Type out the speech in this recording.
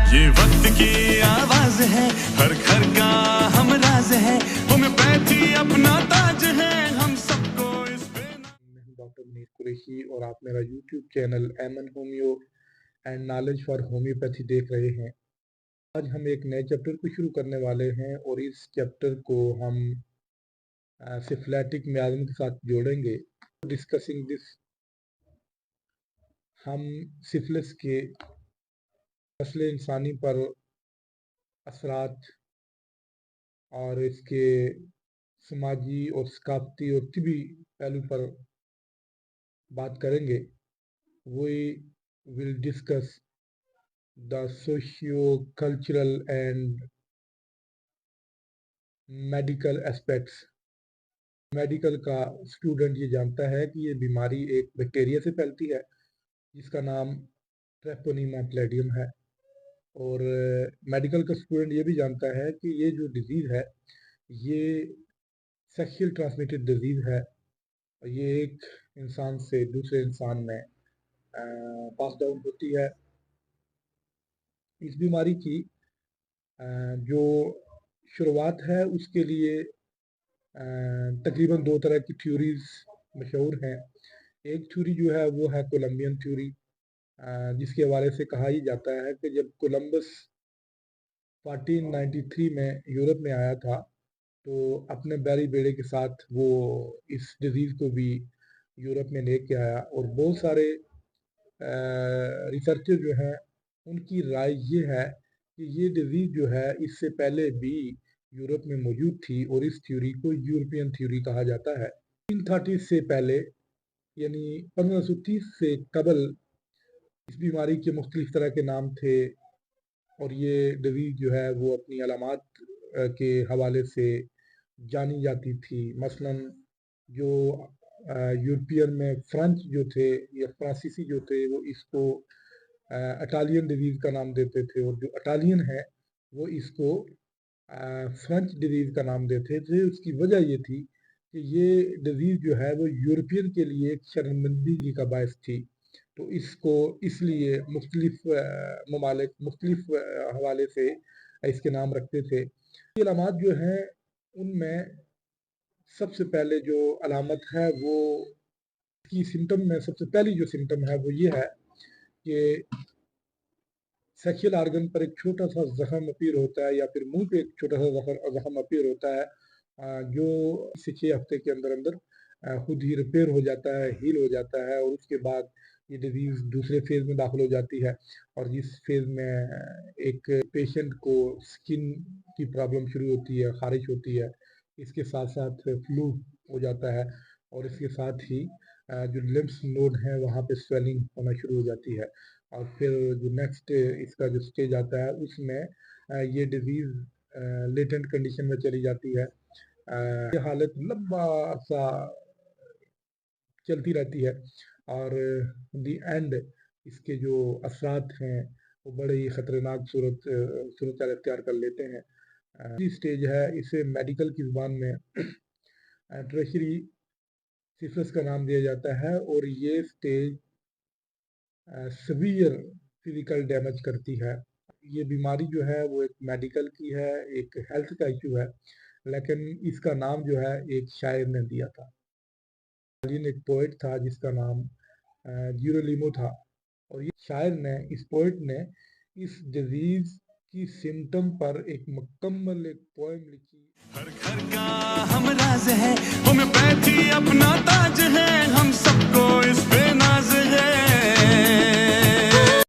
ये वक्त की आवाज है, हर घर का हम राज है, होम्योपैथी अपना ताज है, हम सबको इस पे मैं हूं डॉक्टर मुनीर कुरैशी और आप मेरा यूट्यूब चैनल एमन homeo and knowledge for homeopathy देख रहे हैं। आज हम एक नए चैप्टर को शुरू करने वाले हैं और इस चैप्टर को हम सिफिलिटिक मियाज्म के साथ जोड़ेंगे। डिस्कसिंग दिस, हम सिफिलिस के नस्ल इंसानी पर असरात और इसके समाजी और सकाफती और तिबी पहलू पर बात करेंगे। We will discuss the socio cultural and medical aspects. Medical का स्टूडेंट ये जानता है कि ये बीमारी एक बैक्टीरिया से फैलती है जिसका नाम ट्रेपोनीमा प्लेडियम है, और मेडिकल का स्टूडेंट ये भी जानता है कि ये जो डिजीज़ है ये सेक्सुअल ट्रांसमिटेड डिजीज़ है। ये एक इंसान से दूसरे इंसान में पास डाउन होती है। इस बीमारी की जो शुरुआत है उसके लिए तकरीबन दो तरह की थ्योरीज मशहूर हैं। एक थ्योरी जो है वो है कोलंबियन थ्योरी, जिसके हवाले से कहा ही जाता है कि जब कोलंबस 1493 में यूरोप में आया था तो अपने बैरी बेड़े के साथ वो इस डिज़ीज़ को भी यूरोप में लेके आया, और बहुत सारे रिसर्चर जो हैं उनकी राय ये है कि ये डिज़ीज़ जो है इससे पहले भी यूरोप में मौजूद थी और इस थ्योरी को यूरोपियन थ्योरी कहा जाता है। 1530 से पहले यानी 1530 से कबल इस बीमारी के मुख्तलिफ तरह के नाम थे, और ये डिज़ीज़ जो है वो अपनी अलामात के हवाले से जानी जाती थी। मसलन जो यूरोपियन में फ्रेंच जो थे या फ्रांसीसी जो थे वो इसको इटालियन डिजीज़ का नाम देते थे, और जो इटालियन है वो इसको फ्रेंच डिजीज़ का नाम देते थे। उसकी वजह ये थी कि ये डिजीज़ जो है वो यूरोपियन के लिए एक शर्मिंदगी का बायस थी, तो इसको इसलिए मुख्तलिफ ममालिक मुख्तलिफ हवाले से इसके नाम रखते थे। ये अलामात जो हैं उनमें सबसे पहले जो अलामत है वो की सिम्टम में सबसे पहली जो सिम्टम है वो ये है कि सेक्सुअल आर्गन पर एक छोटा सा जख्म अपीयर होता है, या फिर मुंह पे एक छोटा सा जख्म अपीयर होता है, जो 6 हफ्ते के अंदर अंदर खुद ही रिपेयर हो जाता है, हील हो जाता है, और उसके बाद ये डिजीज़ दूसरे फेज़ में दाखिल हो जाती है, और जिस फेज़ में एक पेशेंट को स्किन की प्रॉब्लम शुरू होती है, ख़ारिश होती है, इसके साथ साथ फ्लू हो जाता है, और इसके साथ ही जो लिम्फ्स नोड हैं वहाँ पे स्वेलिंग होना शुरू हो जाती है, और फिर जो नेक्स्ट इसका जो स्टेज आता है उसमें ये डिज़ीज़ लेटेंट कंडीशन में चली जाती है। ये हालत लंबा सा चलती रहती है, और दी एंड इसके जो असरात हैं वो बड़े ही ख़तरनाक सूरत अख्तियार कर लेते हैं। ये स्टेज है, इसे मेडिकल की ज़ुबान में टर्शियरी सिफिलिस का नाम दिया जाता है, और ये स्टेज सीवियर फिजिकल डैमेज करती है। ये बीमारी जो है वो एक मेडिकल की है, एक हेल्थ का इशू है, लेकिन इसका नाम जो है एक शायर ने दिया था। एक पोइट था जिसका नाम यूरोलिमो था, और ये शायर ने इस पोइट ने इस डिजीज़ की सिम्टम पर एक मुकम्मल एक पोएम लिखी। हर घर का हम राज है, होम्योपैथी अपना ताज